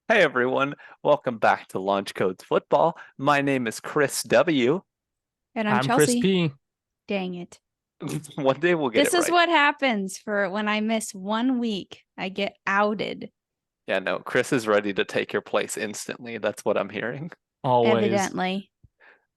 Hey everyone, welcome back to Launch Codes Football. My name is Chris W. And I'm I'm Chris Chelsea. P. Dang it. One day we'll get This it is right. what happens for when I miss 1 week. I get outed, Yeah, no, Chris is ready to take your place instantly. That's what I'm hearing. Always. evidently.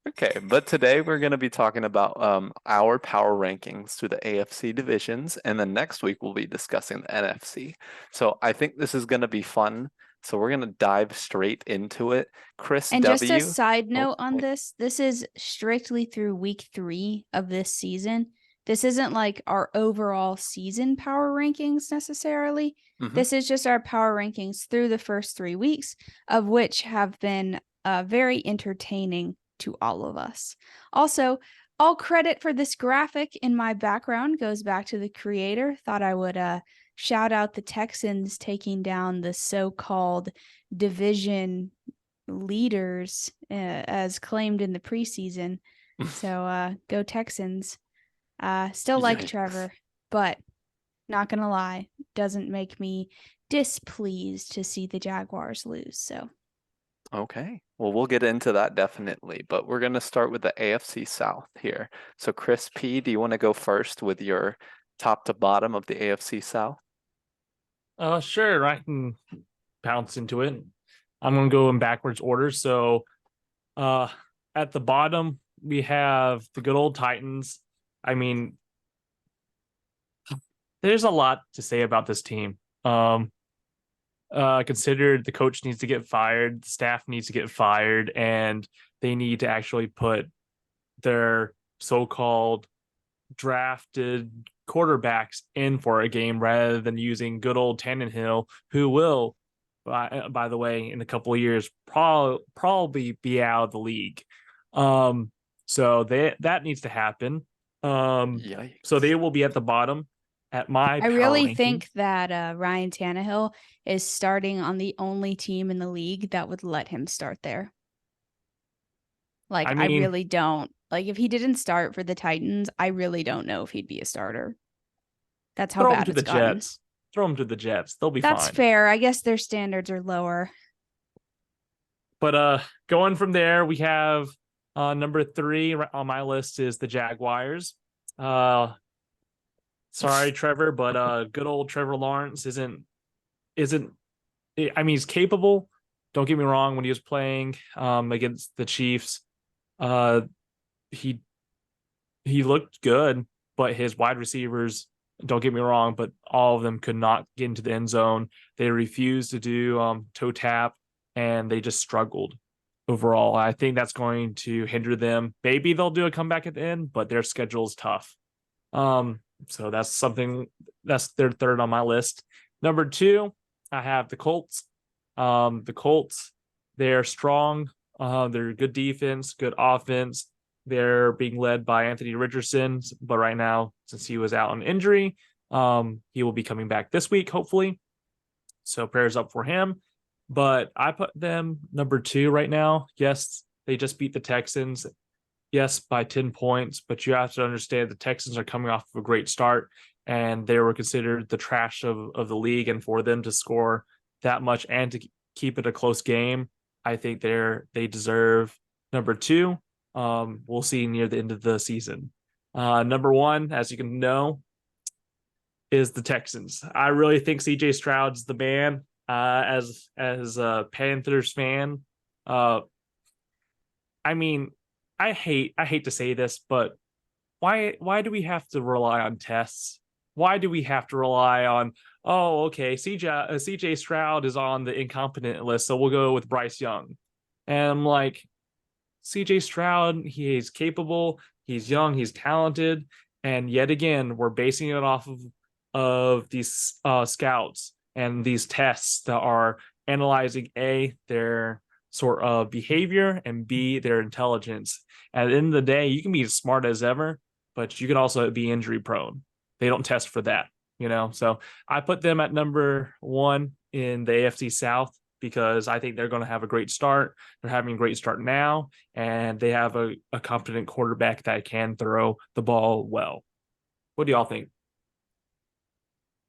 Okay, but today we're going to be talking about our power rankings through the AFC divisions, and then next week we'll be discussing the NFC. So I think this is going to be fun. So we're going to dive straight into it. Chris And just a W. side Oh, note on this is strictly through week 3 of this season. This isn't like our overall season power rankings necessarily. mhm. This is just our power rankings through the first 3 weeks, of which have been very entertaining to all of us. Also, all credit for this graphic in my background goes back to the creator. Thought I would shout out the Texans taking down the so-called division leaders as claimed in the preseason. So go Texans. Still like Yikes. Trevor, but not gonna lie, doesn't make me displeased to see the Jaguars lose. So Okay. Well, we'll get into that definitely, but we're going to start with the AFC South here. So, Chris P, do you want to go first with your top to bottom of the AFC South? Sure, I can bounce into it. I'm gonna go in backwards order. So uh at the bottom we have the good old Titans. I mean, there's a lot to say about this team. Considered the coach needs to get fired, the staff needs to get fired, and they need to actually put their so-called drafted quarterbacks in for a game rather than using good old Tannehill, who will, by the way, in a couple of years, probably be out of the league. Um, so that needs to happen. So Yikes. they will be at the bottom at my I power really ranking. think that Ryan Tannehill is starting on the only team in the league that would let him start there. Like, I I mean, really don't. Like, if he didn't start for the Titans, I really don't know if he'd be a starter. That's how throw them bad to it's the gotten. Jets. Throw them to the Jets. They'll be That's fine. fair. I guess their standards are lower. But going from there, we have number 3 on my list is the Jaguars. Uh, Sorry, Trevor, but good old Trevor Lawrence isn't. I mean, he's capable. Don't get me wrong. When he was playing against the Chiefs, uh, he he looked good, but his wide receivers, don't get me wrong, but all of them could not get into the end zone. They refused to do toe tap, and they just struggled overall. I think that's going to hinder them. Maybe they'll do a comeback at the end, but their schedule is tough. So that's something that's their third on my list. Number 2, I have the Colts. The Colts, they're strong. They're good defense, good offense. They're being led by Anthony Richardson, but right now, since he was out on injury, he will be coming back this week, hopefully. So prayers up for him. But I put them number 2 right now. Yes, they just beat the Texans. Yes, by 10 points, but you have to understand the Texans are coming off of a great start and they were considered the trash of the league. And for them to score that much and to keep it a close game, I think they deserve number 2. We'll see near the end of the season. Number 1, as you can know, is the Texans. I really think CJ Stroud's the man. As a Panthers fan, uh, I mean, I hate to say this, but why do we have to rely on tests? Why do we have to rely on, oh, okay, CJ Stroud is on the incompetent list, so we'll go with Bryce Young. And I'm like, CJ Stroud, he's capable, he's young, he's talented, and yet again, we're basing it off of these scouts and these tests that are analyzing their sort of behavior, and B, their intelligence. At the end of the day, you can be as smart as ever, but you can also be injury prone. They don't test for that. So I put them at number 1 in the AFC South because I think they're going to have a great start. They're having a great start now, and they have a competent quarterback that can throw the ball well. What do y'all think?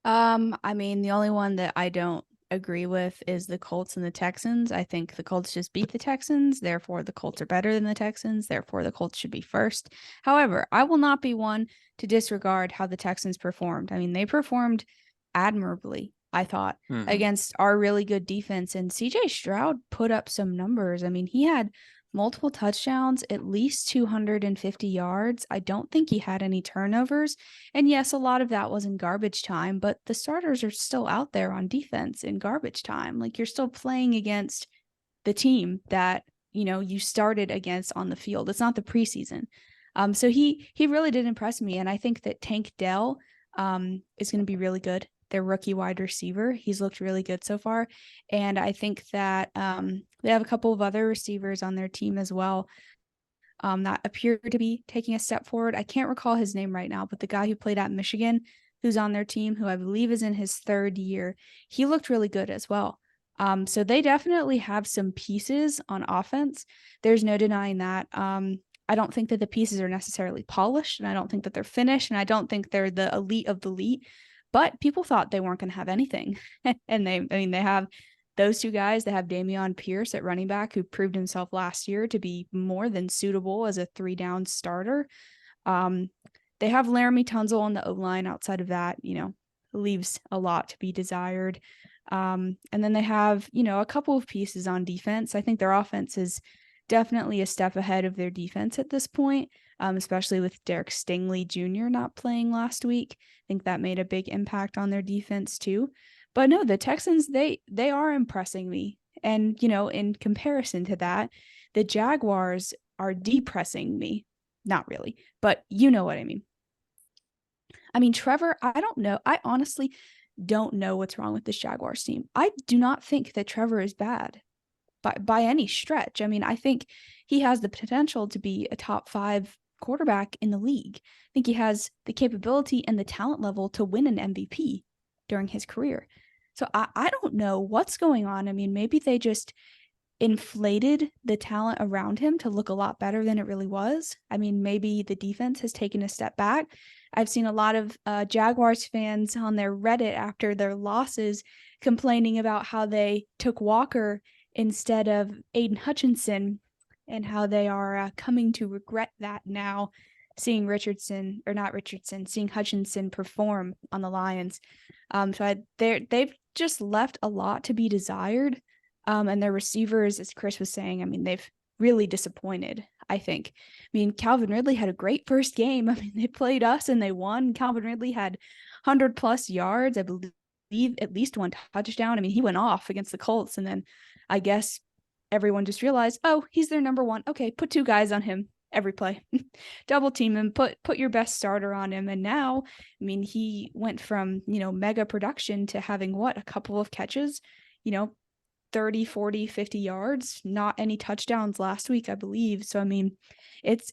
I mean, the only one that I don't agree with is the Colts and the Texans. I think the Colts just beat the Texans, therefore the Colts are better than the Texans, therefore the Colts should be first. However, I will not be one to disregard how the Texans performed. I mean, they performed admirably, I thought, against our really good defense, and CJ Stroud put up some numbers. I mean, he had multiple touchdowns, at least 250 yards. I don't think he had any turnovers. And yes, a lot of that was in garbage time, but the starters are still out there on defense in garbage time. Like, you're still playing against the team that, you know, you started against on the field. It's not the preseason. So he really did impress me. And I think that Tank Dell is going to be really good. Their rookie wide receiver. He's looked really good so far. And I think that they have a couple of other receivers on their team as well that appear to be taking a step forward. I can't recall his name right now, but the guy who played at Michigan, who's on their team, who I believe is in his third year, he looked really good as well. So they definitely have some pieces on offense. There's no denying that. I don't think that the pieces are necessarily polished, and I don't think that they're finished, and I don't think they're the elite of the elite. But people thought they weren't going to have anything. And they have those two guys. They have Dameon Pierce at running back, who proved himself last year to be more than suitable as a 3-down starter. They have Laramie Tunzel on the O-line. Outside of that, you know, leaves a lot to be desired. And then they have, you know, a couple of pieces on defense. I think their offense is definitely a step ahead of their defense at this point, especially with Derek Stingley Jr. not playing last week. I think that made a big impact on their defense too. But no, the Texans, they are impressing me. And, you know, in comparison to that, the Jaguars are depressing me. Not really, but you know what I mean. I mean, Trevor, I don't know. I honestly don't know what's wrong with this Jaguars team. I do not think that Trevor is bad by any stretch. I mean, I think he has the potential to be a top 5 quarterback in the league. I think he has the capability and the talent level to win an MVP during his career. So I don't know what's going on. I mean, maybe they just inflated the talent around him to look a lot better than it really was. I mean, maybe the defense has taken a step back. I've seen a lot of Jaguars fans on their Reddit after their losses complaining about how they took Walker instead of Aiden Hutchinson, and how they are coming to regret that now, seeing seeing Hutchinson perform on the Lions. They've just left a lot to be desired. And their receivers, as Chris was saying, I mean, they've really disappointed, I think. I mean, Calvin Ridley had a great first game. I mean, they played us and they won. Calvin Ridley had 100+ yards, I believe, at least one touchdown. I mean, he went off against the Colts, and then I guess everyone just realized, oh, he's their number one. Okay, put 2 guys on him every play. Double team him, put your best starter on him. And now, I mean, he went from, you know, mega production to having a couple of catches, you know, 30, 40, 50 yards, not any touchdowns last week, I believe. So, I mean, it's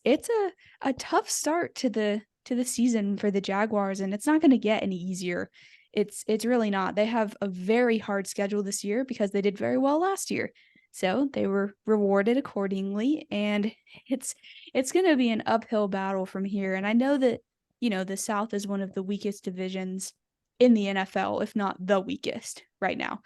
a tough start to the season for the Jaguars, and it's not going to get any easier. It's really not. They have a very hard schedule this year because they did very well last year. So they were rewarded accordingly, and it's going to be an uphill battle from here. And I know that, you know, the South is one of the weakest divisions in the NFL, if not the weakest right now.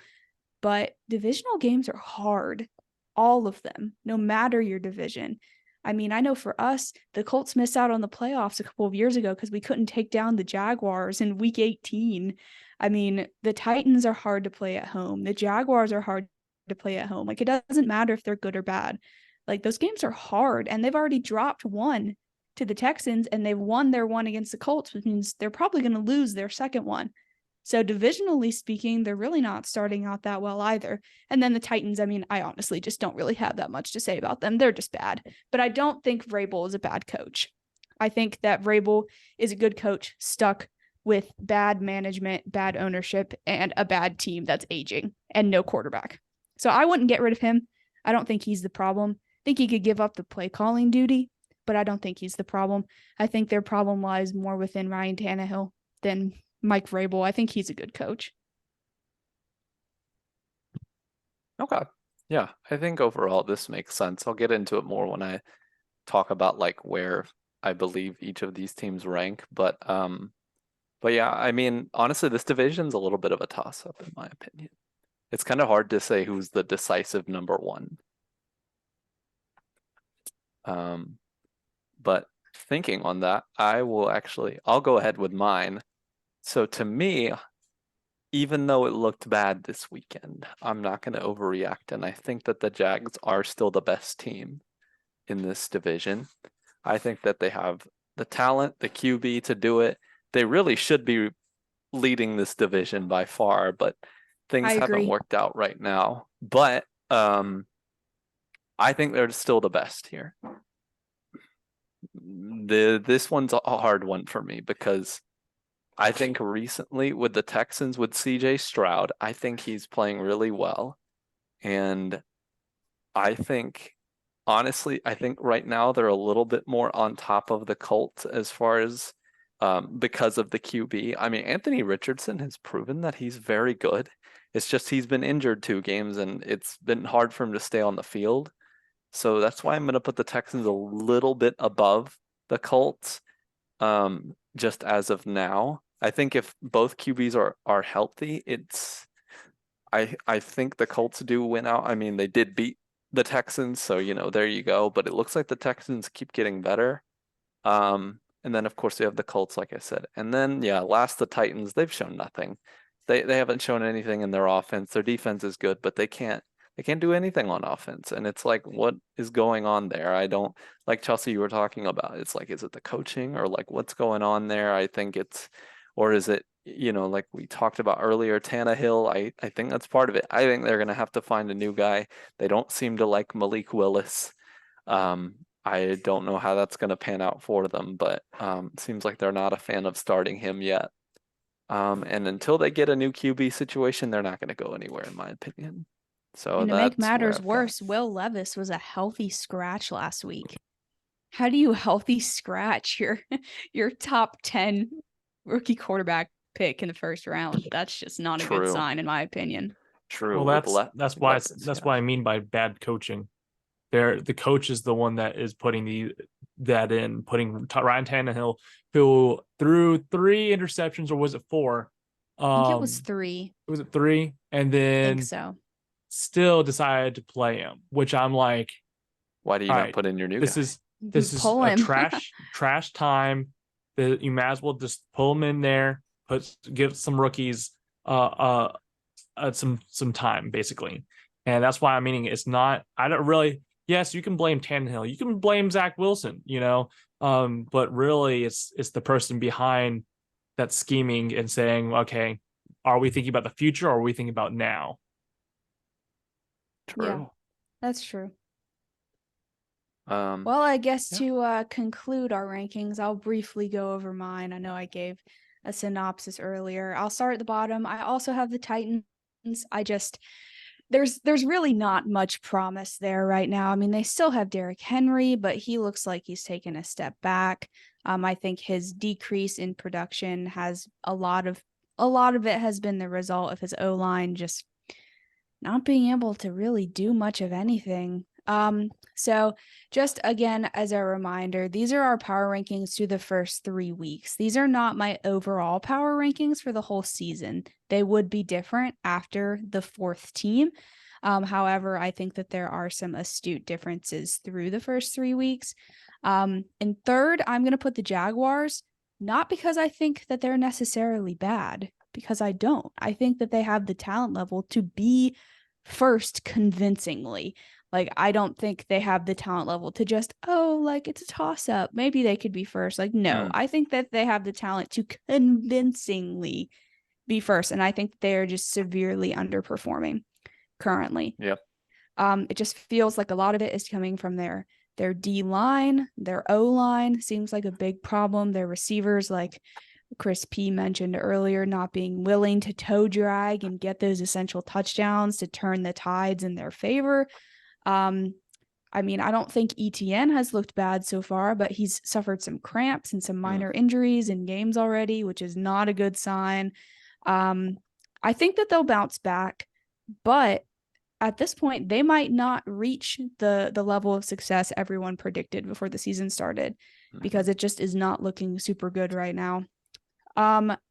But divisional games are hard, all of them, no matter your division. I mean, I know for us, the Colts missed out on the playoffs a couple of years ago because we couldn't take down the Jaguars in week 18. I mean, the Titans are hard to play at home. The Jaguars are hard to play at home. Like, it doesn't matter if they're good or bad. Like, those games are hard, and they've already dropped one to the Texans, and they've won their one against the Colts, which means they're probably going to lose their second one. So divisionally speaking, they're really not starting out that well either. And then the Titans, I mean, I honestly just don't really have that much to say about them. They're just bad. But I don't think Vrabel is a bad coach. I think that Vrabel is a good coach stuck with bad management, bad ownership, and a bad team that's aging and no quarterback. So I wouldn't get rid of him. I don't think he's the problem. I think he could give up the play calling duty, but I don't think he's the problem. I think their problem lies more within Ryan Tannehill than Mike Vrabel. I think he's a good coach. Okay. Yeah, I think overall this makes sense. I'll get into it more when I talk about like where I believe each of these teams rank. But yeah, I mean, honestly, this division's a little bit of a toss-up in my opinion. it's kind of hard to say who's the decisive number one. But thinking on that, I'll go ahead with mine. So to me, even though it looked bad this weekend, I'm not going to overreact. And I think that the Jags are still the best team in this division. I think that they have the talent, the QB to do it. They really should be leading this division by far, but things I haven't agree. worked out right now. But I think they're still the best here. This one's a hard one for me because I think recently with the Texans with CJ Stroud, I think he's playing really well. And I think, honestly, I think right now they're a little bit more on top of the Colts as far as because of the QB. I mean, Anthony Richardson has proven that he's very good. It's just he's been injured 2 games and it's been hard for him to stay on the field. So that's why I'm going to put the Texans a little bit above the Colts, just as of now. I think if both QBs are healthy, I think the Colts do win out. I mean, they did beat the Texans, so there you go. But it looks like the Texans keep getting better. And then of course we have the Colts, like I said. And then last the Titans, they've shown nothing. They haven't shown anything in their offense. Their defense is good, but they can't do anything on offense. And it's like, what is going on there? I don't, like Chelsea, you were talking about. It's like, is it the coaching or like what's going on there? I think or is it, like we talked about earlier, Tannehill? I think that's part of it. I think they're going to have to find a new guy. They don't seem to like Malik Willis. I don't know how that's going to pan out for them, but it seems like they're not a fan of starting him yet. And until they get a new QB situation, they're not going to go anywhere, in my opinion. So And to make that's where matters I've got. worse, Will Levis was a healthy scratch last week. How do you healthy scratch your top 10 rookie quarterback pick in the first round? That's just not a good True. sign, in my opinion. True. Well, that's why Levis, that's what I mean by bad coaching. The coach is the one that is putting putting Ryan Tannehill, who threw 3 interceptions, or was it 4? I think it was 3. Was it 3? And I then think so. still decided to play him, which I'm like, why do you not put in your new this guy? This is Pull a him. trash time. That you might as well just pull him in there, give some rookies some time, basically. And that's why I'm meaning it's not. I don't really. Yes, you can blame Tannehill. You can blame Zach Wilson. But really, it's the person behind that scheming and saying, okay, are we thinking about the future or are we thinking about now? True. Yeah, that's true. Well, I guess to conclude our rankings, I'll briefly go over mine. I know I gave a synopsis earlier. I'll start at the bottom. I also have the Titans. There's really not much promise there right now. I mean, they still have Derrick Henry, but he looks like he's taken a step back. I think his decrease in production has a lot of it has been the result of his O-line just not being able to really do much of anything. So just again, as a reminder, these are our power rankings through the first 3 weeks. These are not my overall power rankings for the whole season. They would be different after the 4th team. However, I think that there are some astute differences through the first 3 weeks. In third, I'm going to put the Jaguars, not because I think that they're necessarily bad, because I don't. I think that they have the talent level to be first convincingly. Like, I don't think they have the talent level to just, it's a toss-up. Maybe they could be first. Like, no, I think that they have the talent to convincingly be first. And I think they're just severely underperforming currently. Yep. It just feels like a lot of it is coming from their D-line, their O-line seems like a big problem. Their receivers, like Chris P mentioned earlier, not being willing to toe drag and get those essential touchdowns to turn the tides in their favor. I mean, I don't think ETN has looked bad so far, but he's suffered some cramps and some minor injuries in games already, which is not a good sign. I think that they'll bounce back, but at this point, they might not reach the level of success everyone predicted before the season started, because it just is not looking super good right now.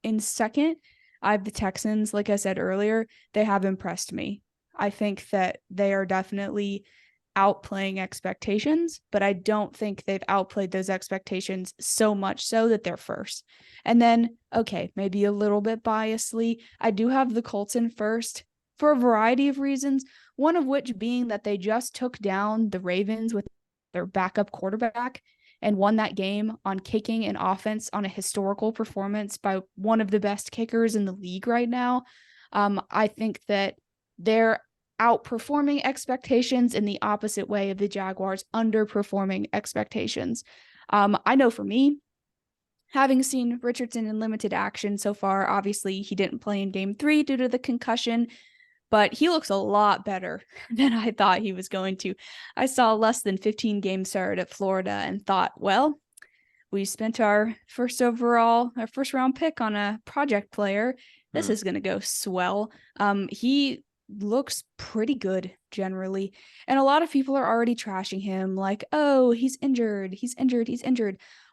In second, I have the Texans, like I said earlier, they have impressed me. I think that they are definitely outplaying expectations, but I don't think they've outplayed those expectations so much so that they're first. And then, okay, maybe a little bit biasly, I do have the Colts in first for a variety of reasons, one of which being that they just took down the Ravens with their backup quarterback and won that game on kicking and offense on a historical performance by one of the best kickers in the league right now. I think that they're outperforming expectations in the opposite way of the Jaguars underperforming expectations. I know for me, having seen Richardson in limited action so far, obviously he didn't play in game 3 due to the concussion, but he looks a lot better than I thought he was going to. I saw less than 15 games started at Florida and thought, well, we spent our first round pick on a project player. This is going to go swell. He looks pretty good generally. And a lot of people are already trashing him like, oh, he's injured.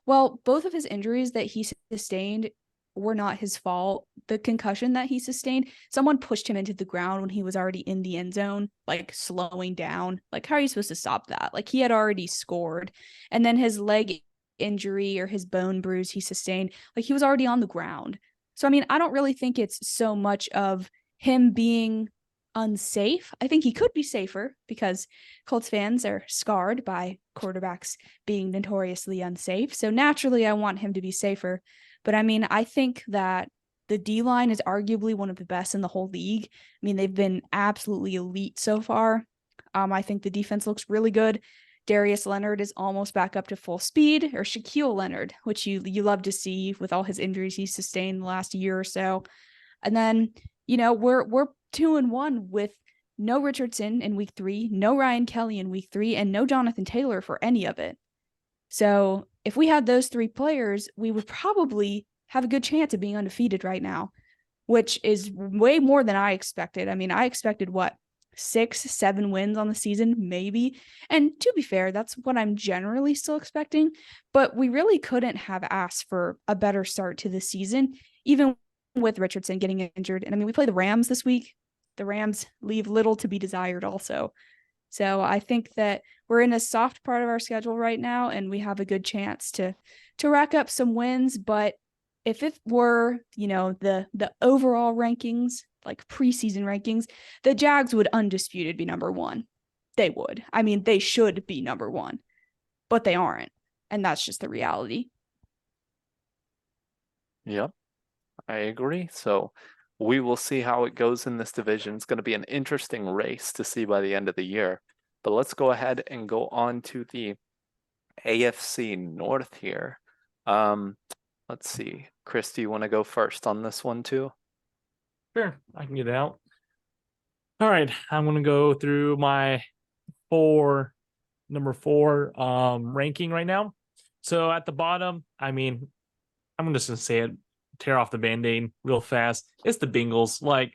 Well, both of his injuries that he sustained were not his fault. The concussion that he sustained, someone pushed him into the ground when he was already in the end zone, like slowing down. Like, how are you supposed to stop that? Like, he had already scored. And then his leg injury or his bone bruise he sustained, like, he was already on the ground. So, I mean, I don't really think it's so much of him being unsafe. I think he could be safer because Colts fans are scarred by quarterbacks being notoriously unsafe. So naturally, I want him to be safer. But I mean, I think that the D-line is arguably one of the best in the whole league. I mean, they've been absolutely elite so far. I think the defense looks really good. Darius Leonard is almost back up to full speed, or Shaquille Leonard, which you love to see with all his injuries he's sustained the last year or so. And then, we're 2-1 with no Richardson in week 3, no Ryan Kelly in week 3, and no Jonathan Taylor for any of it. So if we had those 3 players, we would probably have a good chance of being undefeated right now, which is way more than I expected. I mean, I expected 6-7 wins on the season, maybe. And to be fair, that's what I'm generally still expecting. But we really couldn't have asked for a better start to the season, even with Richardson getting injured. And I mean, we play the Rams this week. The Rams leave little to be desired also. So I think that we're in a soft part of our schedule right now, and we have a good chance to rack up some wins. But if it were, the overall rankings, like preseason rankings, the Jags would undisputed be number 1. They would. I mean, they should be number 1, but they aren't. And that's just the reality. Yep, I agree. So we will see how it goes in this division. It's going to be an interesting race to see by the end of the year. But let's go ahead and go on to the AFC North here. Let's see. Chris, do you want to go first on this one too? Sure, I can get it out. All right, I'm going to go through my number 4 ranking right now. So at the bottom, I mean, I'm just going to say it, tear off the Band-Aid real fast. It's the Bengals. Like,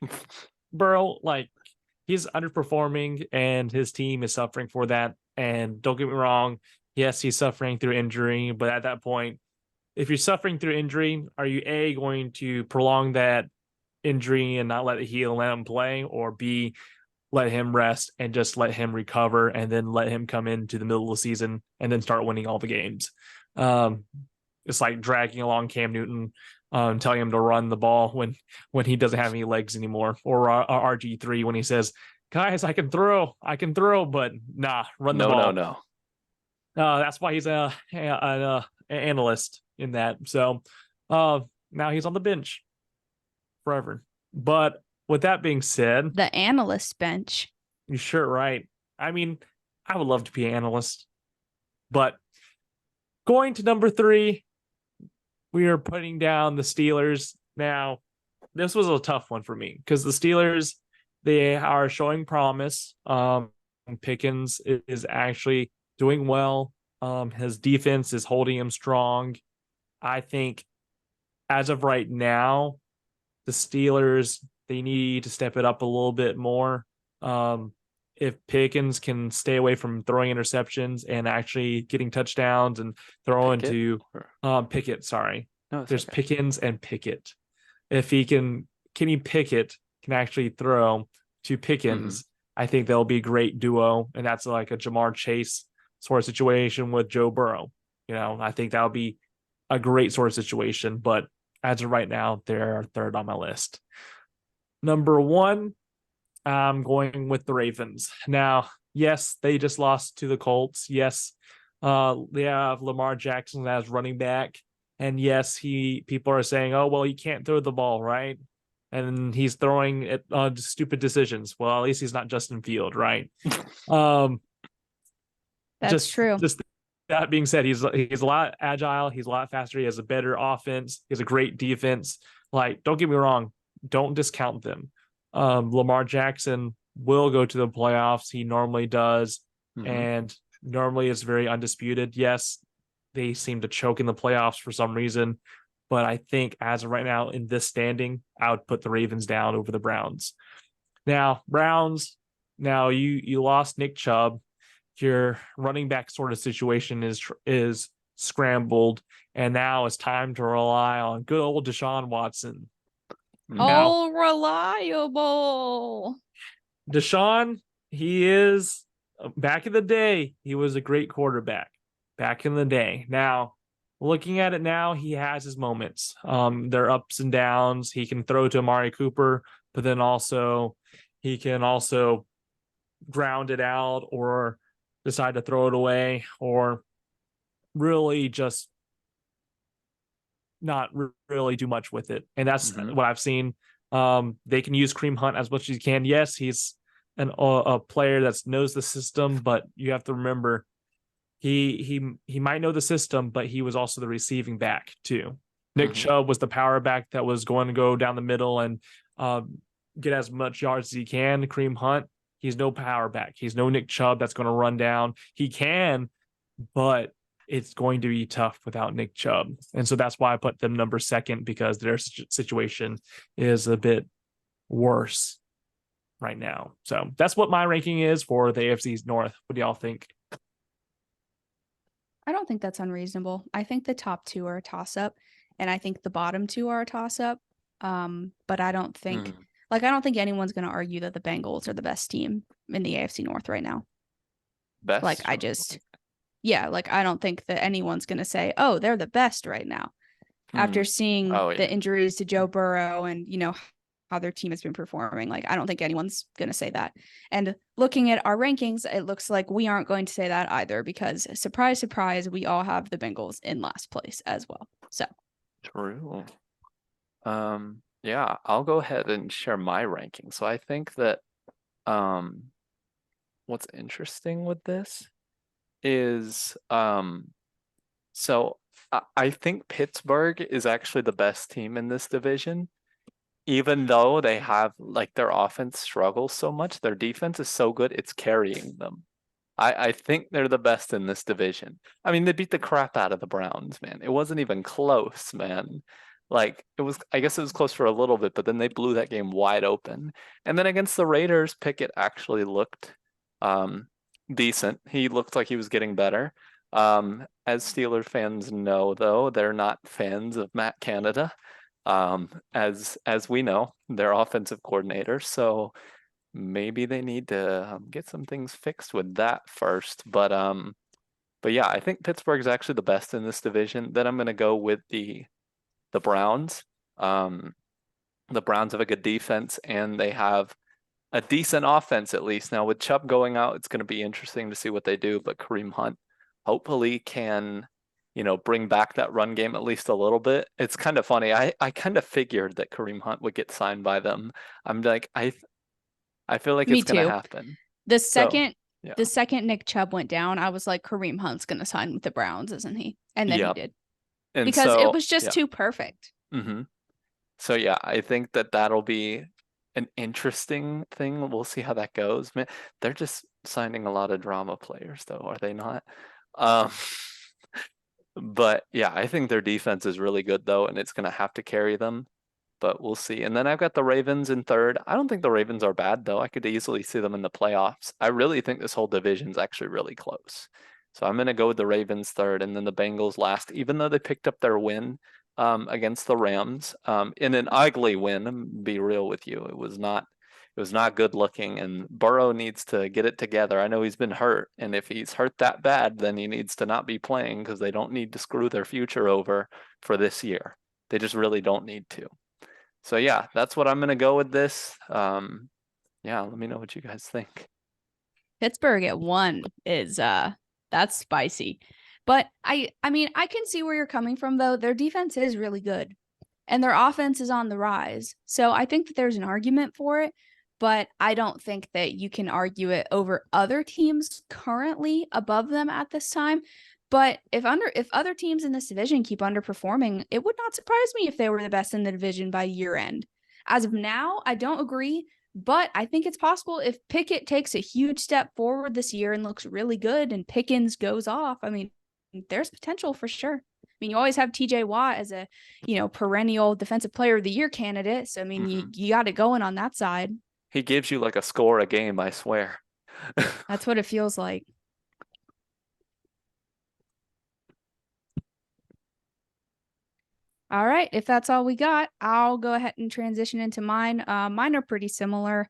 Burrow, like, he's underperforming and his team is suffering for that. And don't get me wrong, yes, he's suffering through injury, but at that point, if you're suffering through injury, are you A, going to prolong that injury and not let it heal and let him play, or B, let him rest and just let him recover and then let him come into the middle of the season and then start winning all the games? It's like dragging along Cam Newton, telling him to run the ball when he doesn't have any legs anymore, or RG3 when he says, guys, I can throw, but nah, run the ball. No. That's why he's an analyst in that. So now he's on the bench forever. But with that being said, The analyst bench. you're sure right. I mean, I would love to be an analyst. But going to number 3, we are putting down the Steelers. Now, this was a tough one for me because the Steelers, they are showing promise. Pickens is actually doing well. His defense is holding him strong. I think as of right now, the Steelers, they need to step it up a little bit more. If Pickens can stay away from throwing interceptions and actually getting touchdowns and throwing to Pickett, sorry. No, There's okay. Pickens and Pickett. If he can Kenny Pickett can actually throw to Pickens, I think they'll be a great duo. And that's like a Jamar Chase sort of situation with Joe Burrow. I think that'll be a great sort of situation. But as of right now, they're third on my list. Number one, I'm going with the Ravens. Now, yes, they just lost to the Colts. Yes, they have Lamar Jackson as running back. And yes, people are saying, oh, well, he can't throw the ball, right? And he's throwing it stupid decisions. Well, at least he's not Justin Field, right? That's true. Just that being said, he's a lot agile. He's a lot faster. He has a better offense. He has a great defense. Like, don't get me wrong. Don't discount them. Lamar Jackson will go to the playoffs. He normally does. And normally is very undisputed. Yes, they seem to choke in the playoffs for some reason. But I think as of right now in this standing, I would put the Ravens down over the Browns. Now, Browns, you lost Nick Chubb. Your running back sort of situation is scrambled. And now it's time to rely on good old Deshaun Watson. All reliable. Deshaun, he is back in the day, he was a great quarterback back in the day. Now, looking at it now, he has his moments. They're ups and downs. He can throw to Amari Cooper, but then also he can also ground it out or decide to throw it away or really just not really do much with it. And that's what I've seen. They can use Kareem Hunt as much as you can. Yes, he's a player that knows the system, but you have to remember he might know the system, but he was also the receiving back too. Nick Chubb was the power back that was going to go down the middle and get as much yards as he can. Kareem Hunt, he's no power back. He's no Nick Chubb that's going to run down. He can, but it's going to be tough without Nick Chubb. And so that's why I put them number second, because their situation is a bit worse right now. So that's what my ranking is for the AFC North. What do y'all think? I don't think that's unreasonable. I think the top two are a toss-up, and I think the bottom two are a toss-up. But I don't think I don't think anyone's going to argue that the Bengals are the best team in the AFC North right now. Best? I don't think that anyone's going to say, oh, they're the best right now. After seeing the injuries to Joe Burrow and, how their team has been performing. I don't think anyone's going to say that. And looking at our rankings, it looks like we aren't going to say that either, because surprise, surprise, we all have the Bengals in last place as well. So true. Yeah, I'll go ahead and share my ranking. So I think that what's interesting with this is so I think Pittsburgh is actually the best team in this division. Even though they have their offense struggles so much, their defense is so good, it's carrying them. I think they're the best in this division. I mean, they beat the crap out of the Browns, man. It wasn't even close, man. I guess it was close for a little bit, but then they blew that game wide open. And then against the Raiders, Pickett actually looked decent. He looked like he was getting better. As Steelers fans know, though, they're not fans of Matt Canada. As we know, they're offensive coordinators, so maybe they need to get some things fixed with that first. But yeah, I think Pittsburgh is actually the best in this division. Then I'm gonna go with the Browns. The Browns have a good defense and they have a decent offense at least. Now with Chubb going out, it's gonna be interesting to see what they do. But Kareem Hunt hopefully can bring back that run game at least a little bit. It's kind of funny. I kind of figured that Kareem Hunt would get signed by them. I'm like, I feel like it's going to happen. The second Nick Chubb went down, I was like, Kareem Hunt's going to sign with the Browns, isn't he? And then he did. And because it was just too perfect. So yeah, I think that that'll be an interesting thing. We'll see how that goes. Man, they're just signing a lot of drama players though, are they not? But yeah, I think their defense is really good though, and it's going to have to carry them, but we'll see. And then I've got the Ravens in third. I don't think the Ravens are bad though. I could easily see them in the playoffs. I really think this whole division is actually really close. So I'm going to go with the Ravens third and then the Bengals last. Even though they picked up their win, against the Rams in an ugly win. Be real with you, it was not good looking, and Burrow needs to get it together. I know he's been hurt, and if he's hurt that bad, then he needs to not be playing because they don't need to screw their future over for this year. They just really don't need to. So yeah, that's what I'm gonna go with this. Yeah, let me know what you guys think. Pittsburgh at 1 is that's spicy. But I mean, I can see where you're coming from though. Their defense is really good and their offense is on the rise. So I think that there's an argument for it, but I don't think that you can argue it over other teams currently above them at this time. But if other teams in this division keep underperforming, it would not surprise me if they were the best in the division by year end. As of now, I don't agree, but I think it's possible if Pickett takes a huge step forward this year and looks really good and Pickens goes off. I mean, there's potential for sure. I mean, you always have TJ Watt as a, perennial defensive player of the year candidate. So, I mean, you got it going on that side. He gives you like a score a game, I swear. That's what it feels like. All right. If that's all we got, I'll go ahead and transition into mine. Mine are pretty similar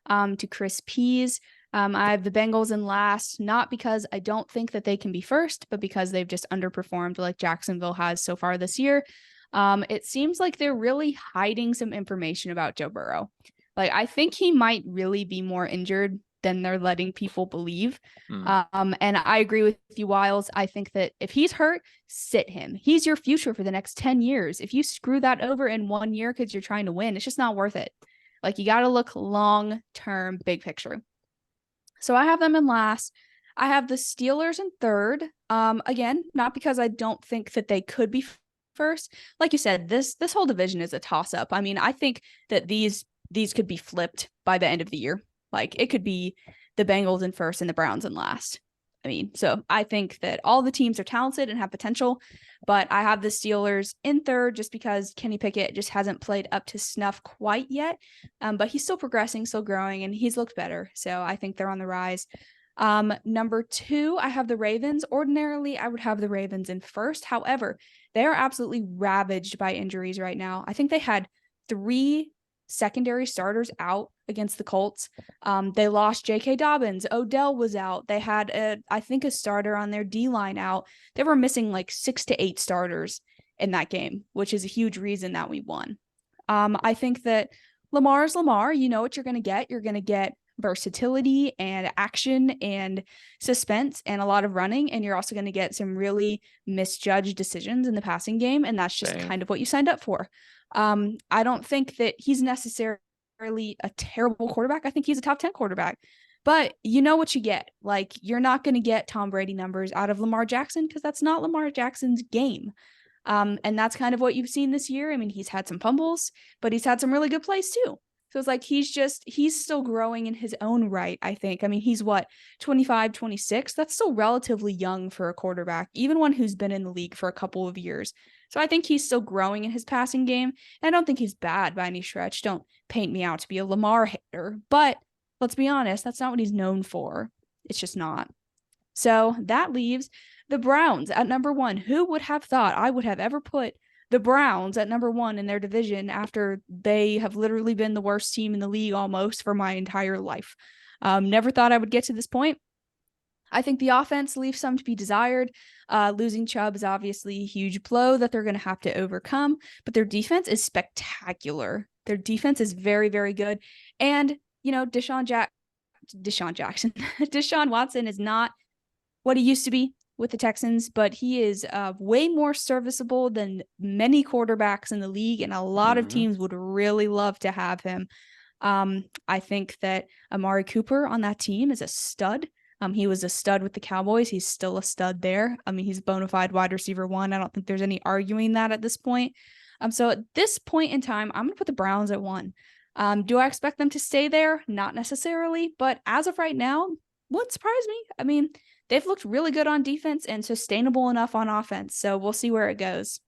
to Chris P's. I have the Bengals in last, not because I don't think that they can be first, but because they've just underperformed like Jacksonville has so far this year. It seems like they're really hiding some information about Joe Burrow. Like, I think he might really be more injured than they're letting people believe. And I agree with you, Wiles. I think that if he's hurt, sit him. He's your future for the next 10 years. If you screw that over in 1 year because you're trying to win, it's just not worth it. Like, you got to look long-term, big picture. So I have them in last. I have the Steelers in third. Again, not because I don't think that they could be first. Like you said, this whole division is a toss-up. I mean, I think that these could be flipped by the end of the year. Like, it could be the Bengals in first and the Browns in last. I mean, so I think that all the teams are talented and have potential, but I have the Steelers in third just because Kenny Pickett just hasn't played up to snuff quite yet. But he's still progressing, still growing, and he's looked better. So I think they're on the rise. Number 2, I have the Ravens. Ordinarily, I would have the Ravens in first. However, they are absolutely ravaged by injuries right now. I think they had 3 secondary starters out against the Colts. They lost J.K. Dobbins. Odell was out. They had a starter on their D-line out. They were missing like 6 to 8 starters in that game, which is a huge reason that we won. I think that Lamar's Lamar. You know what you're going to get. You're going to get versatility and action and suspense and a lot of running. And you're also going to get some really misjudged decisions in the passing game. And that's just kind of what you signed up for. I don't think that he's necessarily a terrible quarterback. I think he's a top 10 quarterback, but you know what you get. Like, you're not going to get Tom Brady numbers out of Lamar Jackson because that's not Lamar Jackson's game. And that's kind of what you've seen this year. I mean, he's had some fumbles, but he's had some really good plays too. So it's like he's still growing in his own right, I think. I mean, he's 25, 26? That's still relatively young for a quarterback, even one who's been in the league for a couple of years. So I think he's still growing in his passing game. And I don't think he's bad by any stretch. Don't paint me out to be a Lamar hater. But let's be honest, that's not what he's known for. It's just not. So that leaves the Browns at number 1. Who would have thought I would have ever put the Browns at number 1 in their division after they have literally been the worst team in the league almost for my entire life? Never thought I would get to this point. I think the offense leaves some to be desired. Losing Chubb is obviously a huge blow that they're going to have to overcome, but their defense is spectacular. Their defense is very, very good. And, Deshaun Watson is not what he used to be with the Texans, but he is way more serviceable than many quarterbacks in the league, and a lot of teams would really love to have him. I think that Amari Cooper on that team is a stud. He was a stud with the Cowboys. He's still a stud there. I mean, he's a bona fide wide receiver 1. I don't think there's any arguing that at this point. So at this point in time, I'm going to put the Browns at 1. Do I expect them to stay there? Not necessarily, but as of right now, wouldn't surprise me. I mean, they've looked really good on defense and sustainable enough on offense. So we'll see where it goes.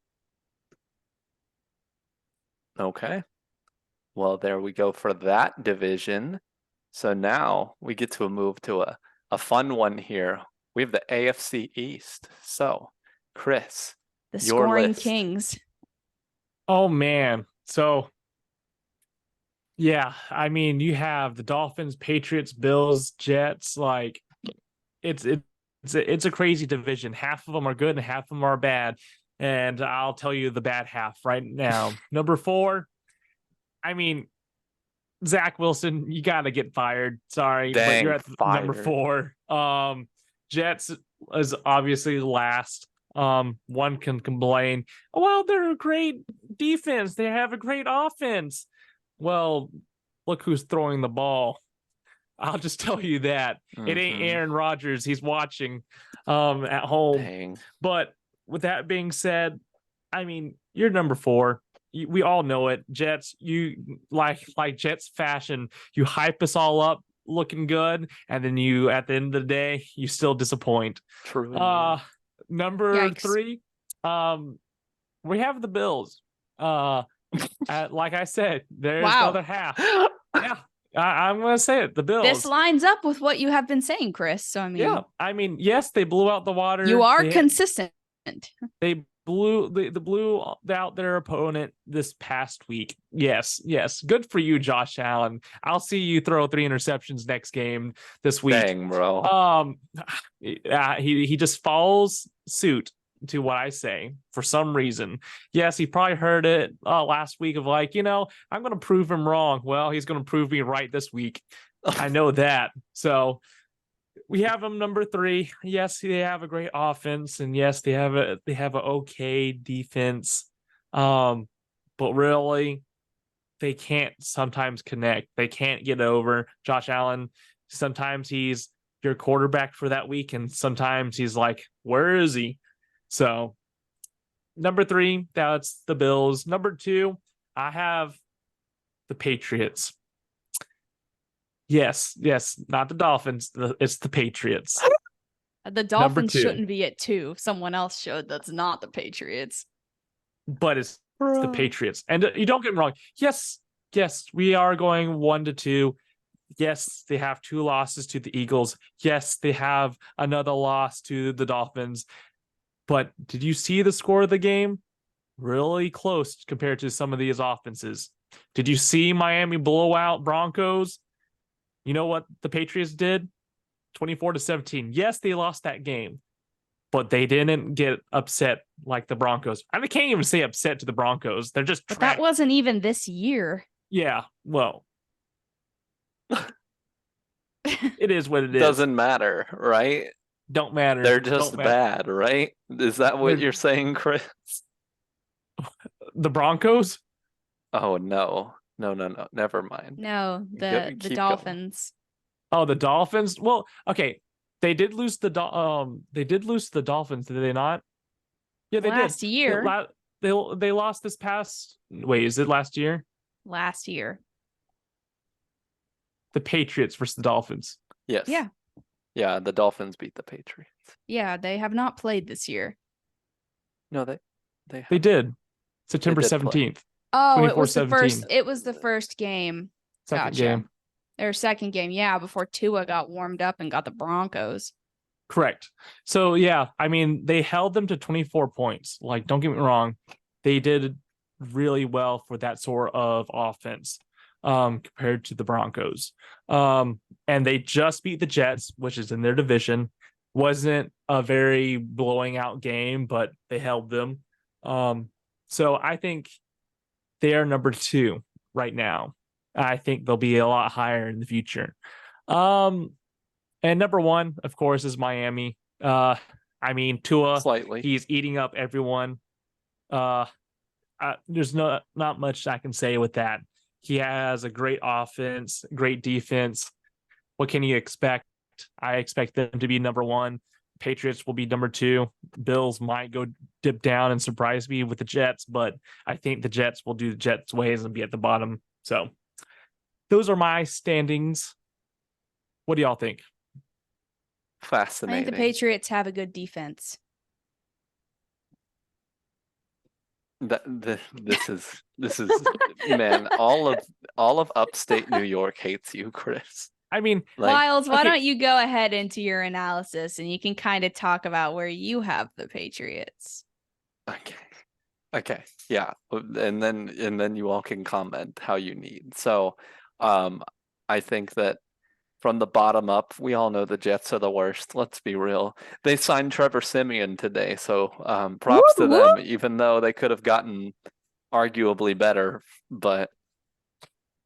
Okay. Well, there we go for that division. So now we get to move to a fun one here. We have the AFC East. So, Chris, the your scoring list. kings. Oh man. So yeah, I mean, you have the Dolphins, Patriots, Bills, Jets. Like it's it, it's a crazy division. Half of them are good and half of them are bad. And I'll tell you the bad half right now. Number 4. I mean, Zach Wilson, you gotta get fired. Sorry, but you're Dang, at number fired. 4. Jets is obviously last. One can complain, well, they're a great defense. They have a great offense. Well, look who's throwing the ball. I'll just tell you that. It ain't Mhm. Aaron Rodgers. He's watching at home. Dang. But with that being said, I mean, you're number 4. We all know it. Jets, you like Jets fashion. You hype us all up looking good, and then you at the end of the day, you still disappoint. True. Number Yikes. 3, we have the Bills. Like I said, there's the Wow. other half. Yeah, I'm gonna say it. The Bills. This lines up with what you have been saying, Chris. So I mean, Yeah, I mean, yes, they blew out the water. you are They consistent. blew out their opponent this past week. Yes, good for you, Josh Allen. I'll see you throw 3 interceptions next game this week. Dang, bro. He just follows suit to what I say for some reason. Yes, he probably heard it last week of like, I'm going to prove him wrong. Well, he's going to prove me right this week. I know that. So we have him number 3. Yes, they have a great offense, and yes, they have an okay defense. But really, they can't sometimes connect. They can't get over Josh Allen. Sometimes he's your quarterback for that week, and sometimes he's like, where is he? So number 3, that's the Bills. Number 2, I have the Patriots. Yes, not the Dolphins. It's the Patriots. The Dolphins 2. shouldn't be at 2. Someone else should. That's not the Patriots. But it's the Patriots. And you don't get me wrong. Yes, we are going 1-2. Yes, they have 2 losses to the Eagles. Yes, they have another loss to the Dolphins. But did you see the score of the game? Really close compared to some of these offenses. Did you see Miami blow out Broncos? You know what the Patriots did? 24-17. Yes, they lost that game, but they didn't get upset like the Broncos. I can't even say upset to the Broncos. They're just But that wasn't even this year. Yeah, well, it is what it is. Doesn't matter, right? Don't matter. They're just bad, right? Is that what you're saying, Chris? The Broncos? Oh no. No. Never mind. No, the Keep Dolphins. Going. Oh, the Dolphins? Well, okay. They did lose the Dolphins, did they not? Yeah, they last did. year. They lost this past. Wait, is it last year? Last year. The Patriots versus the Dolphins. Yes. Yeah. Yeah, the Dolphins beat the Patriots. Yeah, they have not played this year. No, they did. September 17th. Oh, it was the first. It was the first game. Second game. Their second game, yeah, before Tua got warmed up and got the Broncos. Correct. So yeah, I mean, they held them to 24 points. Like, don't get me wrong, they did really well for that sort of offense compared to the Broncos. And they just beat the Jets, which is in their division. Wasn't a very blowing out game, but they held them. So I think they are number 2 right now. I think they'll be a lot higher in the future. And number 1, of course, is Miami. I mean, Tua, slightly. He's eating up everyone. There's not much I can say with that. He has a great offense, great defense. What can you expect? I expect them to be number 1. Patriots will be number 2. Bills might go dip down and surprise me with the Jets, but I think the Jets will do the Jets' ways and be at the bottom. So those are my standings. What do y'all think? Fascinating. I think the Patriots have a good defense. This is man, all of upstate New York hates you, Chris. I mean, Miles, why don't you go ahead into your analysis and you can kind of talk about where you have the Patriots? Okay. Okay, yeah, and then you all can comment how you need. So, um, I think that from the bottom up, we all know the Jets are the worst. Let's be real. They signed Trevor Siemian today, so Whoop, props to them. whoop. Even though they could have gotten arguably better, but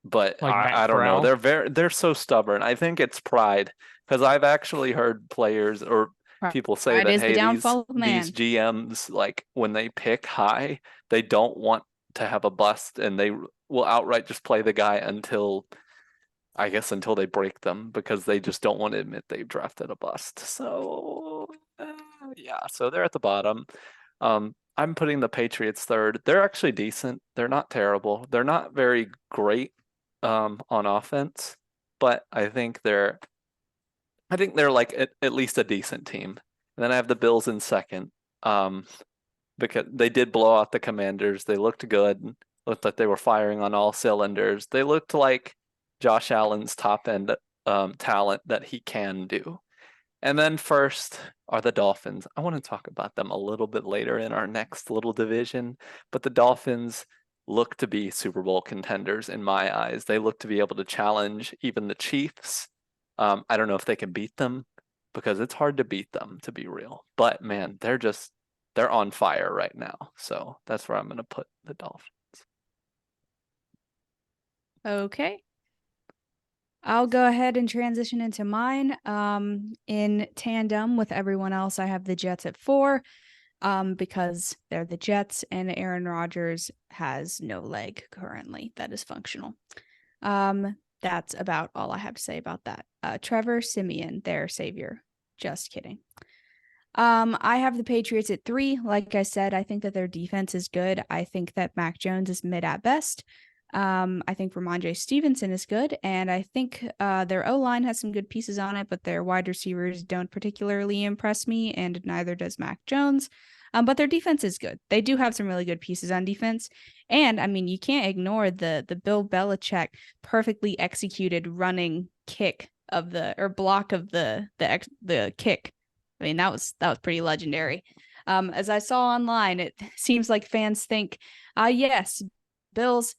Like Matt I don't know. Corral. They're so stubborn. I think it's pride because I've actually heard players or people say Pride that is the hey, downfall of these man. GMs like when they pick high, they don't want to have a bust and they will outright just play the guy until I guess until they break them because they just don't want to admit they've drafted a bust. So yeah, so they're at the bottom. I'm putting the Patriots third. They're actually decent. They're not terrible. They're not very great on offense, but I think they're like at least a decent team. And then I have the Bills in second. Um, because they did blow out the Commanders. They looked good. Looked like they were firing on all cylinders. They looked like Josh Allen's top end talent that he can do. And then first are the Dolphins. I want to talk about them a little bit later in our next little division, but the Dolphins look to be Super Bowl contenders in my eyes. They look to be able to challenge even the Chiefs. I don't know if they can beat them because it's hard to beat them, to be real. But man, they're on fire right now. So that's where I'm going to put the Dolphins. Okay. I'll go ahead and transition into mine. In tandem with everyone else, I have the Jets at 4, because they're the Jets and Aaron Rodgers has no leg currently that is functional. That's about all I have to say about that. Trevor Siemian, their savior. Just kidding. I have the Patriots at 3. Like I said, I think that their defense is good. I think that Mac Jones is mid at best. I think Ramondre Stevenson is good, and I think their O-line has some good pieces on it, but their wide receivers don't particularly impress me, and neither does Mac Jones. But their defense is good. They do have some really good pieces on defense, and I mean you can't ignore the Bill Belichick perfectly executed running kick of the or block of the kick. I mean that was pretty legendary. As I saw online, it seems like fans think, yes, Bill's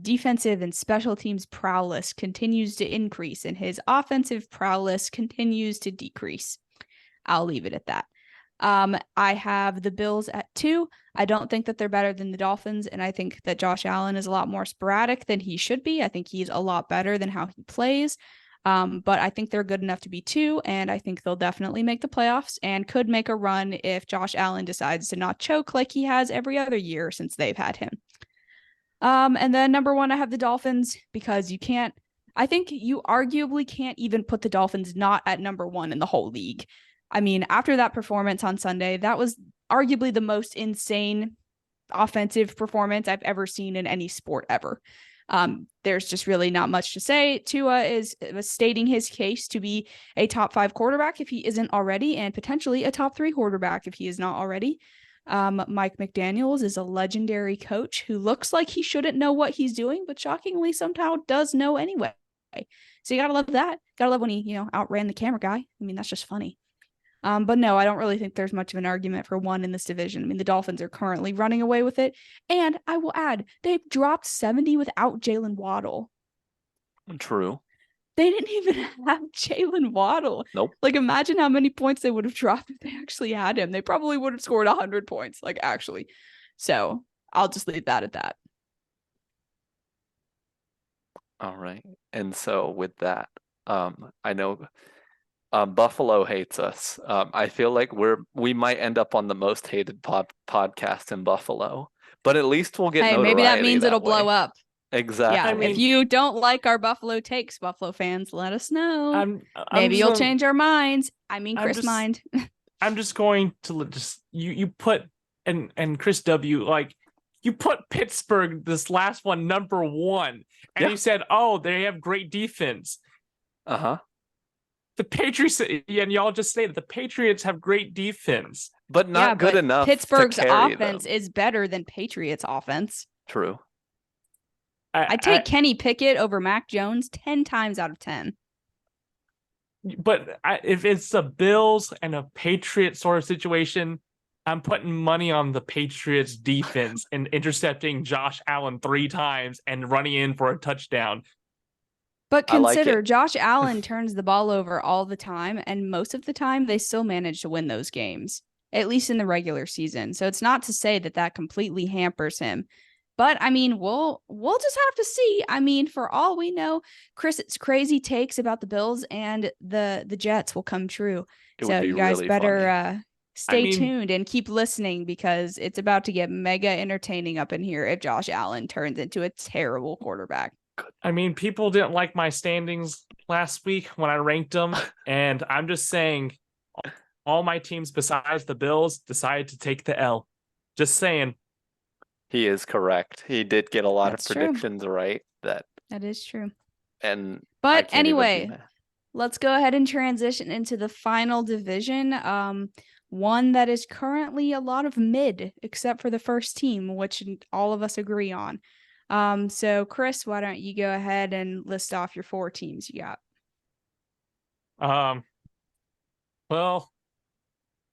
defensive and special teams prowess continues to increase and his offensive prowess continues to decrease. I'll leave it at that. I have the Bills at 2. I don't think that they're better than the Dolphins, and I think that Josh Allen is a lot more sporadic than he should be. I think he's a lot better than how he plays. But I think they're good enough to be 2, and I think they'll definitely make the playoffs and could make a run if Josh Allen decides to not choke like he has every other year since they've had him. And then number 1, I have the Dolphins because I think you arguably can't even put the Dolphins not at number 1 in the whole league. I mean, after that performance on Sunday, that was arguably the most insane offensive performance I've ever seen in any sport ever. There's just really not much to say. Tua is stating his case to be a top 5 quarterback if he isn't already, and potentially a top 3 quarterback if he is not already. Mike McDaniels is a legendary coach who looks like he shouldn't know what he's doing, but shockingly somehow does know anyway. So you gotta love that. Gotta love when he, outran the camera guy. I mean, that's just funny. But no, I don't really think there's much of an argument for 1 in this division. I mean, the Dolphins are currently running away with it. And I will add, they've dropped 70 without Jalen Waddle. True. They didn't even have Jalen Waddle. Nope. Like, imagine how many points they would have dropped if they actually had him. They probably would have scored 100 points, like, actually. So I'll just leave that at that. All right. And so with that, I know Buffalo hates us. I feel like we might end up on the most hated podcast in Buffalo, but at least we'll get notoriety maybe that means it'll blow way. up. Exactly. Yeah, I mean- if you don't like our Buffalo takes, Buffalo fans, let us know. I'm Maybe just you'll gonna- change our minds. I mean, I'm Chris just- mind. I'm just going to just you put and Chris W, like you put Pittsburgh this last one number 1 and Yeah. you said, oh, they have great defense. The Patriots, and y'all just say that the Patriots have great defense, but not good enough. Pittsburgh's to carry offense them. is better than Patriots I True. take Kenny Pickett over Mac Jones 10 times out of 10. But if it's the Bills and a Patriot sort of situation, I'm putting money on the Patriots defense and intercepting Josh Allen 3 times and running in for a touchdown. But I like consider it. Josh Allen turns the ball over all the time, and most of the time they still manage to win those games, at least in the regular season. So it's not to say that that completely hampers him. But I mean, we'll just have to see. I mean, for all we know, Chris's crazy takes about the Bills and the Jets will come true. It So would be you guys really better funny. stay mean- tuned and keep listening because it's about to get mega entertaining up in here if Josh Allen turns into a terrible quarterback. I mean, people didn't like my standings last week when I ranked them, and I'm just saying all my teams besides the Bills decided to take the L. Just saying. He is correct. He did get a lot That's of true. predictions right. That is true. and I But can't even be anyway, mad. let's go ahead and transition into the final division. One that is currently a lot of mid, except for the first team, which all of us agree on. So Chris, why don't you go ahead and list off your 4 teams you got? Well,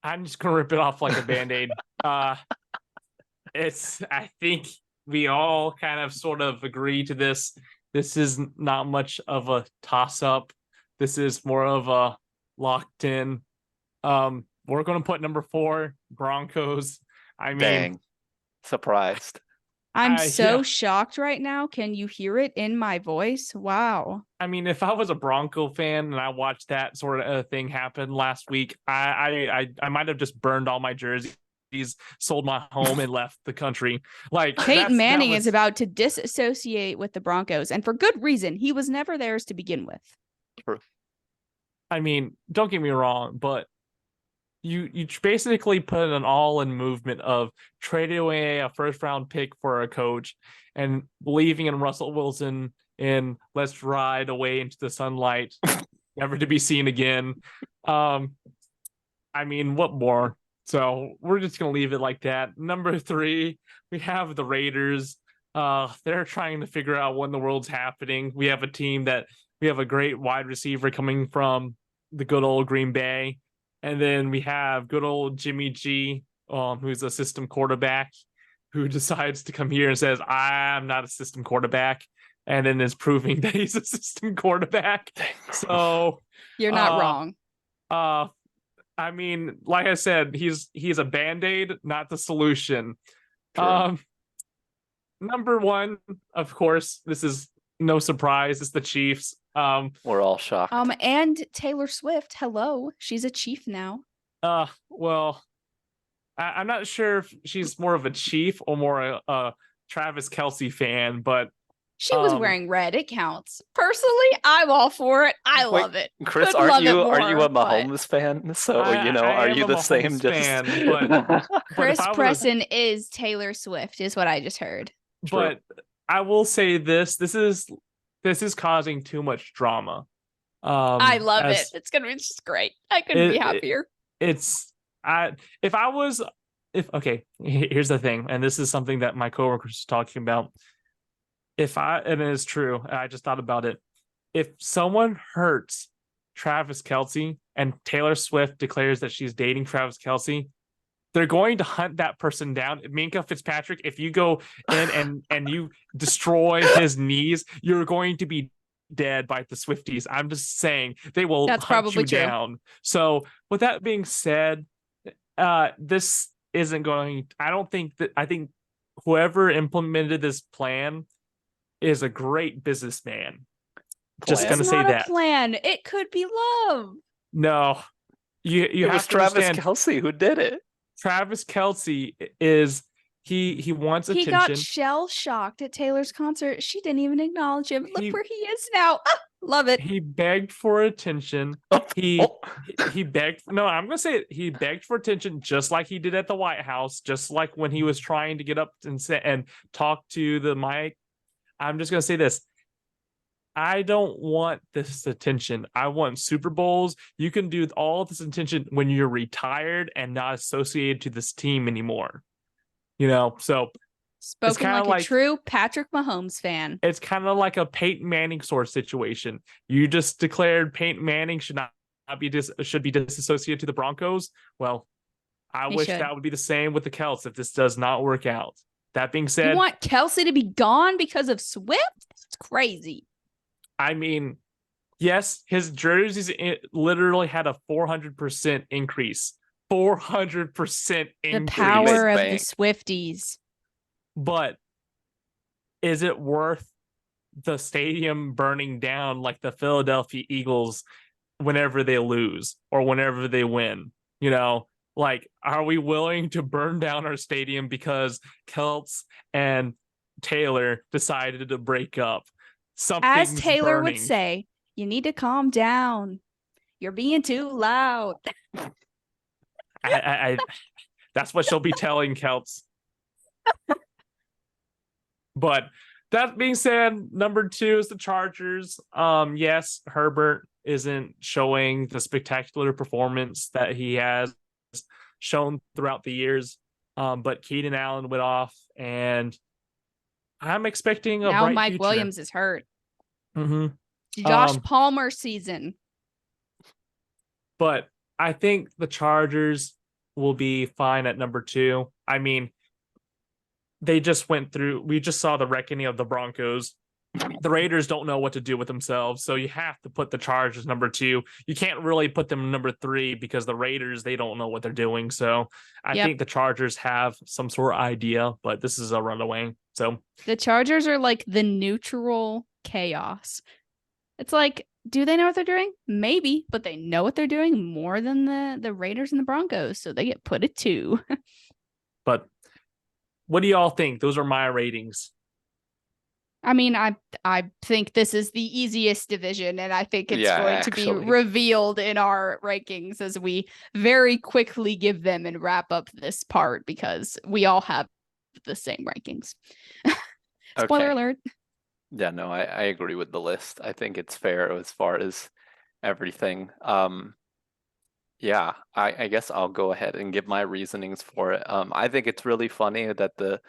I'm just gonna rip it off like a band-aid. I think we all kind of sort of agree to this. This is not much of a toss-up. This is more of a locked in. We're gonna put number 4, Broncos. I mean, Dang. Surprised. I'm so yeah. shocked right now. Can you hear it in my voice? Wow. I mean, if I was a Bronco fan and I watched that sort of thing happen last week, I might have just burned all my jerseys, sold my home, and left the country. Like Peyton Manning that is about to disassociate with the Broncos, and for good reason. He was never theirs to begin with. I mean, don't get me wrong, but you basically put an all-in movement of trading away a first-round pick for a coach and believing in Russell Wilson and let's ride away into the sunlight, never to be seen again. I mean, what more? So we're just gonna leave it like that. Number 3, we have the Raiders. They're trying to figure out when the world's happening. We have a team that we have a great wide receiver coming from the good old Green Bay. And then we have good old Jimmy G, who's a system quarterback, who decides to come here and says, I'm not a system quarterback, and then is proving that he's a system quarterback. So you're not wrong. I mean, like I said, he's a band-aid, not the solution. True. Number 1, of course, this is no surprise, it's the Chiefs. We're all shocked. And Taylor Swift, hello, she's a Chief now. Well, I'm not sure if she's more of a Chief or more a Travis Kelce fan, but she was wearing red. It counts. Personally, I'm all for it. I love it. Chris, Couldn't love it aren't you a more, Mahomes fan? So I are am you a the same? Mahomes fan, but Chris if I was Presson is Taylor Swift, is what I just heard. But I will say this is causing too much drama. I love it. It's gonna be just great. I couldn't be happier. Here's the thing, and this is something that my coworkers was talking about. And it is true, I just thought about it. If someone hurts Travis Kelce and Taylor Swift declares that she's dating Travis Kelce, they're going to hunt that person down. Minkah Fitzpatrick, if you go in and you destroy his knees, you're going to be dead by the Swifties. I'm just saying they will That's hunt probably you true. down. So with that being said, this isn't going. I think whoever implemented this plan is a great businessman. Just gonna It's say not that. A plan. It could be love. No, you it have was to Travis understand. Kelce who did it. Travis Kelce is he wants He attention. got shell shocked at Taylor's concert. She didn't even acknowledge him. Look He- where he is now. Ah, love it. He begged for attention. He begged. No, I'm gonna say it. He begged for attention, just like he did at the White House, just like when he was trying to get up and talk to the mic. I'm just gonna say this. I don't want this attention. I want Super Bowls. You can do all this attention when you're retired and not associated to this team anymore. So Spoken like a true Patrick Mahomes fan. it's kind of like a Peyton Manning sort of situation. You just declared Peyton Manning should be disassociated to the Broncos. Well, I He wish should. that would be the same with the Celts if this does not work out. That being You said, want Kelsey to be gone because of Swift? It's crazy. I mean, yes, his jerseys literally had a 400% increase. 400% The increase. power of the bank. Swifties. But is it worth the stadium burning down like the Philadelphia Eagles whenever they lose or whenever they win? You know, like, are we willing to burn down our stadium because Celts and Taylor decided to break up? As Something's Taylor would burning. say, you need to calm down. You're being too loud. I that's what she'll be telling Celts. But that being said, number 2 is the Chargers. Yes, Herbert isn't showing the spectacular performance that he has shown throughout the years. But Keenan Allen went off, and I'm expecting a Now bright Mike future. Williams is hurt. Mm-hmm. Josh Palmer season. But I think the Chargers will be fine at number 2. I mean, we just saw the reckoning of the Broncos. The Raiders don't know what to do with themselves, so you have to put the Chargers number 2. You can't really put them number 3 because the Raiders, they don't know what they're doing. So I think the Chargers have some sort of idea, but this is a runaway. So the Chargers are like the neutral chaos. It's like, do they know what they're doing? Maybe, but they know what they're doing more than the Raiders and the Broncos, so they get put at 2. But what do y'all think? Those are my ratings. I mean, I think this is the easiest division, and I think it's going to be revealed in our rankings as we very quickly give them and wrap up this part because we all have the same rankings. Spoiler alert. Yeah, no, I agree with the list. I think it's fair as far as everything. Yeah, I guess I'll go ahead and give my reasonings for it. I think it's really funny that the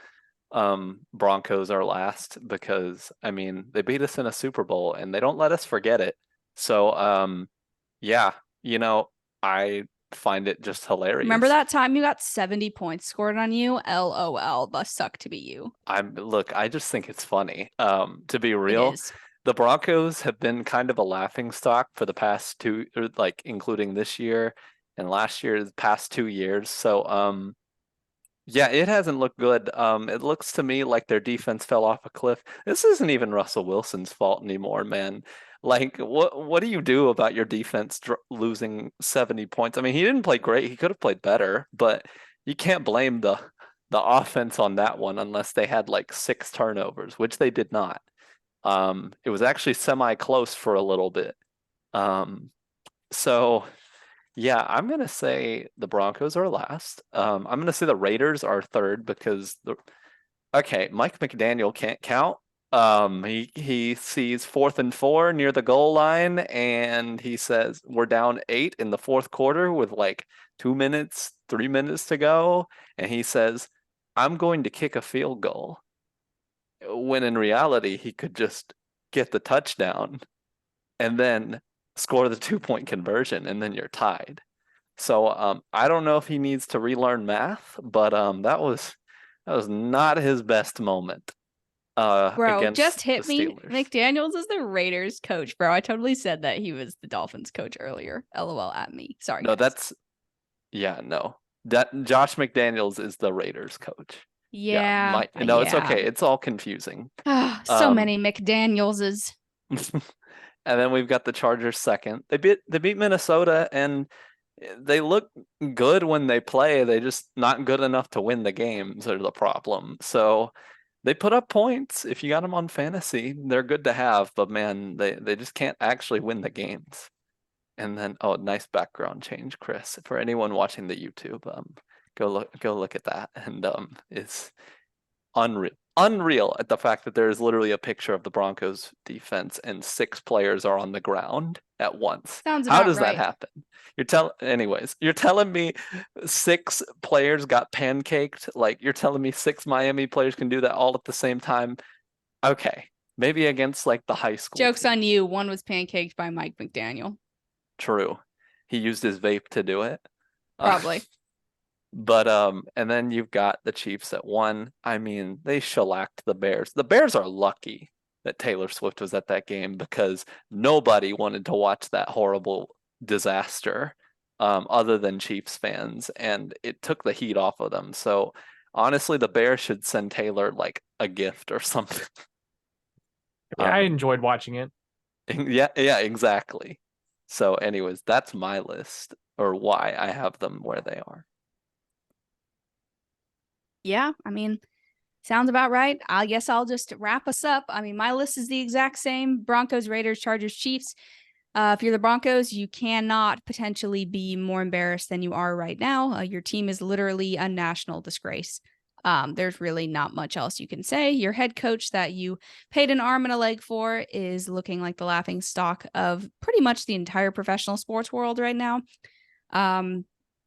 Broncos are last because, I mean, they beat us in a Super Bowl and they don't let us forget it. So, yeah, you know, I find it just hilarious. Remember that time you got 70 points scored on you? LOL, must suck to be you. Look, I just think it's funny. To be real, the Broncos have been kind of a laughing stock for the past 2, or like including this year and last year, the past 2 years. So, yeah, it hasn't looked good. It looks to me like their defense fell off a cliff. This isn't even Russell Wilson's fault anymore, man. Like, what do you do about your defense losing 70 points? I mean, he didn't play great. He could have played better, but you can't blame the offense on that one unless they had like 6 turnovers, which they did not. It was actually semi-close for a little bit. So yeah, I'm gonna say the Broncos are last. I'm gonna say the Raiders are third because Mike McDaniel can't count. He sees 4th and 4 near the goal line, and he says we're down 8 in the 4th quarter with like 2 minutes, 3 minutes to go, and he says, "I'm going to kick a field goal." When in reality, he could just get the touchdown and then score the 2-point conversion, and then you're tied. So I don't know if he needs to relearn math, but that was not his best moment. Bro, just hit me. Steelers. McDaniels is the Raiders coach, bro. I totally said that he was the Dolphins coach earlier. LOL at me. Sorry. No, guys. That Josh McDaniels is the Raiders coach. Yeah. No, it's okay. It's all confusing. So many McDanielses. And then we've got the Chargers second. They beat Minnesota, and they look good when they play. They just not good enough to win the games are the problem. So they put up points. If you got them on fantasy, they're good to have, but man, they just can't actually win the games. And then, nice background change, Chris. For anyone watching the YouTube, go look at that. And it's unreal at the fact that there is literally a picture of the Broncos defense and 6 players are on the ground at once. How does that happen? You're telling me 6 players got pancaked? Like, you're telling me 6 Miami players can do that all at the same time? Okay, maybe against like the high school. Joke's on you. One was pancaked by Mike McDaniel. True. He used his vape to do it. Probably. But and then you've got the Chiefs at 1. I mean, they shellacked the Bears. The Bears are lucky that Taylor Swift was at that game because nobody wanted to watch that horrible disaster other than Chiefs fans, and it took the heat off of them. So honestly, the Bears should send Taylor like a gift or something. Yeah, I enjoyed watching it. Yeah, exactly. So anyways, that's my list, or why I have them where they are. Yeah, I mean, sounds about right. I guess I'll just wrap us up. I mean, my list is the exact same: Broncos, Raiders, Chargers, Chiefs. If you're the Broncos, you cannot potentially be more embarrassed than you are right now. Your team is literally a national disgrace. There's really not much else you can say. Your head coach that you paid an arm and a leg for is looking like the laughing stock of pretty much the entire professional sports world right now.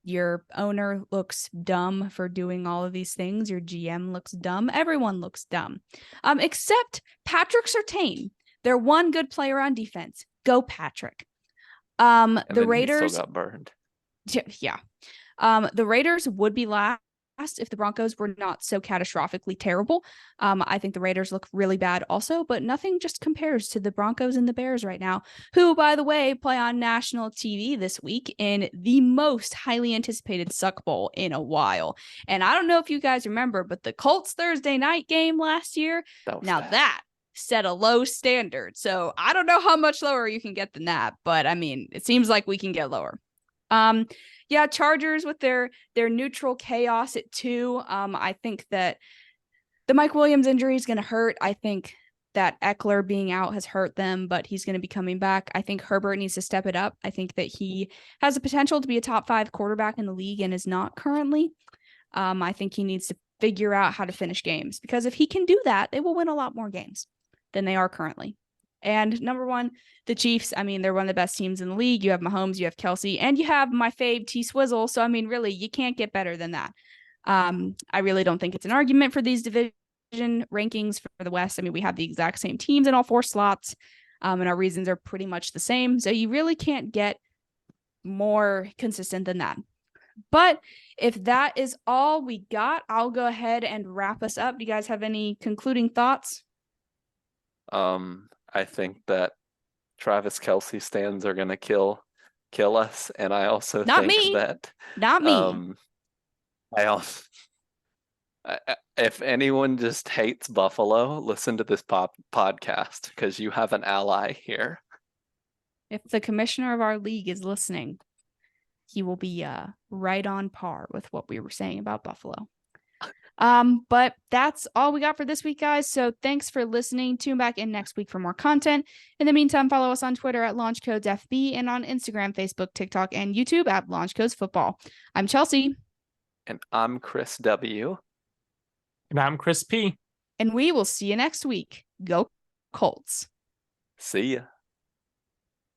Your owner looks dumb for doing all of these things. Your GM looks dumb. Everyone looks dumb, except Patrick Surtain. They're one good player on defense. Go Patrick. And The then Raiders. he still got burned. Yeah. The Raiders would be last if the Broncos were not so catastrophically terrible. I think the Raiders look really bad also, but nothing just compares to the Broncos and the Bears right now, who, by the way, play on national TV this week in the most highly anticipated Suck Bowl in a while. And I don't know if you guys remember, but the Colts Thursday night game last year, that set a low standard. So I don't know how much lower you can get than that, but I mean, it seems like we can get lower. Yeah, Chargers with their neutral chaos at 2. I think that the Mike Williams injury is going to hurt. I think that Eckler being out has hurt them, but he's going to be coming back. I think Herbert needs to step it up. I think that he has the potential to be a top 5 quarterback in the league and is not currently. I think he needs to figure out how to finish games, because if he can do that, they will win a lot more games than they are currently. And number 1, the Chiefs. I mean, they're one of the best teams in the league. You have Mahomes, you have Kelsey, and you have my fave T-Swizzle. So, I mean, really, you can't get better than that. I really don't think it's an argument for these division rankings for the West. I mean, we have the exact same teams in all 4 slots, and our reasons are pretty much the same. So you really can't get more consistent than that. But if that is all we got, I'll go ahead and wrap us up. Do you guys have any concluding thoughts? I think that Travis Kelce stands are gonna kill us, and I also Not think me. that Not me. I also, if anyone just hates Buffalo, listen to this podcast because you have an ally here. If the commissioner of our league is listening, he will be right on par with what we were saying about Buffalo. But that's all we got for this week, guys. So thanks for listening. Tune back in next week for more content. In the meantime, follow us on Twitter at LaunchCodesFB and on Instagram, Facebook, TikTok, and YouTube at LaunchCodesFootball. I'm Chelsea. And I'm Chris W. And I'm Chris P. And we will see you next week. Go Colts. See ya.